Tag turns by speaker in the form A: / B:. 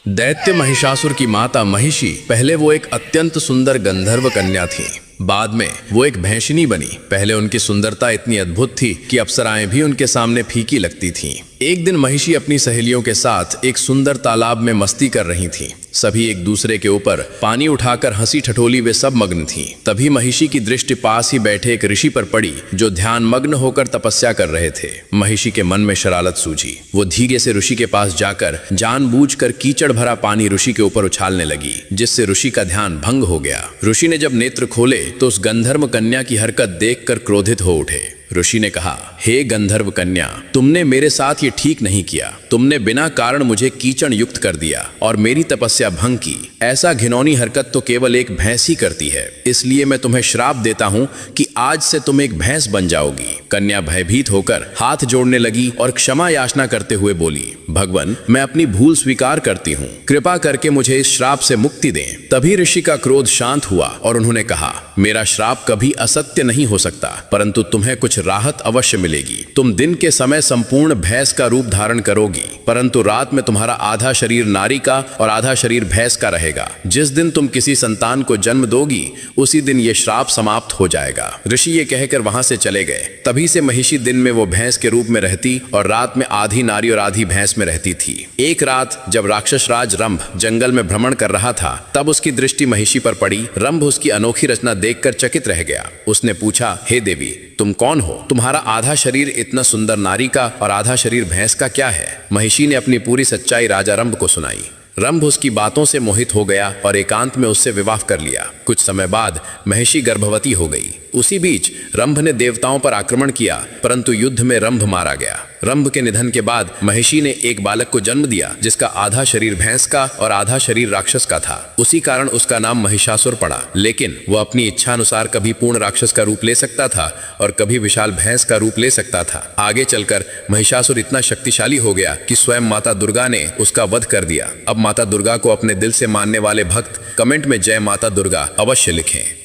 A: दैत्य महिषासुर की माता महिषी पहले वो एक अत्यंत सुंदर गंधर्व कन्या थी। बाद में वो एक भैंसिनी बनी। पहले उनकी सुंदरता इतनी अद्भुत थी कि अप्सराएं भी उनके सामने फीकी लगती थीं। एक दिन महिषी अपनी सहेलियों के साथ एक सुंदर तालाब में मस्ती कर रही थीं। सभी एक दूसरे के ऊपर पानी उठाकर हंसी ठठोली वे सब मग्न थीं। तभी महिषी की दृष्टि पास ही बैठे एक ऋषि पर पड़ी जो ध्यान मग्न होकर तपस्या कर रहे थे। महिषी के मन में शरारत सूझी। वो धीरे से ऋषि के पास जाकर जानबूझकर कीचड़ भरा पानी ऋषि के ऊपर उछालने लगी, जिससे ऋषि का ध्यान भंग हो गया। ऋषि ने जब नेत्र खोले तो उस गंधर्व कन्या की हरकत देखकर क्रोधित हो उठे। ऋषि ने कहा, हे गंधर्व कन्या, तुमने मेरे साथ ये ठीक नहीं किया। तुमने बिना कारण मुझे कीचड़ युक्त कर दिया और मेरी तपस्या भंग की। ऐसा घिनौनी हरकत तो केवल एक भैंस ही करती है। इसलिए मैं तुम्हें श्राप देता हूँ कि आज से तुम एक भैंस बन जाओगी। कन्या भयभीत होकर हाथ जोड़ने लगी और क्षमा याचना करते हुए बोली, भगवान, मैं अपनी भूल स्वीकार करती हूँ। कृपा करके मुझे इस श्राप से मुक्ति दें। तभी ऋषि का क्रोध शांत हुआ और उन्होंने कहा, मेरा श्राप कभी असत्य नहीं हो सकता, परंतु तुम्हें कुछ राहत अवश्य मिलेगी। तुम दिन के समय संपूर्ण भैंस का रूप धारण करोगी, परंतु रात में तुम्हारा आधा शरीर नारी का और आधा शरीर भैंस का रहेगा। जिस दिन तुम किसी संतान को जन्म दोगी उसी दिन ये श्राप समाप्त हो जाएगा। ऋषि ये कहकर वहां से चले गए। तभी से महिषी दिन में वो भैंस के रूप में रहती और रात में आधी नारी और आधी भैंस में रहती थी। एक रात जब राक्षस राज रंभ जंगल में भ्रमण कर रहा था, तब उसकी दृष्टि महिषी पर पड़ी। रंभ उसकी अनोखी रचना देखकर चकित रह गया। उसने पूछा, हे देवी, तुम कौन हो? तुम्हारा आधा शरीर इतना सुंदर नारी का और आधा शरीर भैंस का क्या है? महिषी ने अपनी पूरी सच्चाई राजा रंभ को सुनाई। रंभ उसकी बातों से मोहित हो गया और एकांत में उससे विवाह कर लिया। कुछ समय बाद महिषी गर्भवती हो गई। उसी बीच रंभ ने देवताओं पर आक्रमण किया, परंतु युद्ध में रंभ मारा गया। रंभ के निधन के बाद महिषी ने एक बालक को जन्म दिया, जिसका आधा शरीर भैंस का और आधा शरीर राक्षस का था। उसी कारण उसका नाम महिषासुर पड़ा। लेकिन वह अपनी इच्छा अनुसार कभी पूर्ण राक्षस का रूप ले सकता था और कभी विशाल भैंस का रूप ले सकता था। आगे चलकर महिषासुर इतना शक्तिशाली हो गया कि स्वयं माता दुर्गा ने उसका वध कर दिया। अब माता दुर्गा को अपने दिल से मानने वाले भक्त कमेंट में जय माता दुर्गा अवश्य लिखें।